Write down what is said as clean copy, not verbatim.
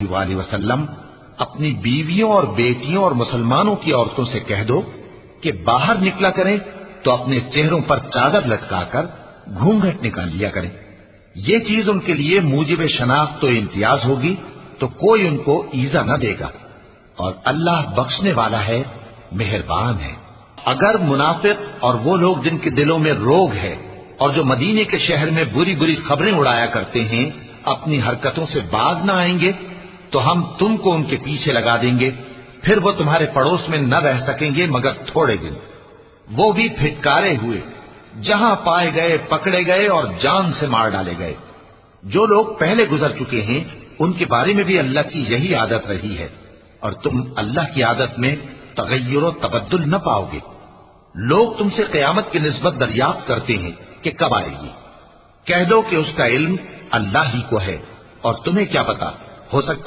वआलैहि वसल्लम अपनी बीवियों और बेटियों और मुसलमानों की औरतों से कह दो कि बाहर निकला करें तो अपने चेहरों पर चादर लटकाकर घूंघट निकाल लिया करें। ये चीज उनके लिए मूजिब शनाख्त तो इम्तियाज होगी, तो कोई उनको ईजा न देगा, और अल्लाह बख्शने वाला है, मेहरबान है। अगर मुनाफिक और वो लोग जिनके दिलों में रोग है और जो मदीने के शहर में बुरी बुरी खबरें उड़ाया करते हैं अपनी हरकतों से बाज न आएंगे, तो हम तुमको उनके पीछे लगा देंगे, फिर वो तुम्हारे पड़ोस में न रह सकेंगे मगर थोड़े दिन, वो भी फिटकारे हुए, जहां पाए गए पकड़े गए और जान से मार डाले गए। जो लोग पहले गुजर चुके हैं उनके बारे में भी अल्लाह की यही आदत रही है, और तुम अल्लाह की आदत में तगय्युर और तबद्दुल न पाओगे। लोग तुमसे क़यामत की निस्बत दरियाफ्त करते हैं कि कब आएगी। कह दो कि उसका इल्म अल्लाह ही को है, और तुम्हें क्या पता, हो सकता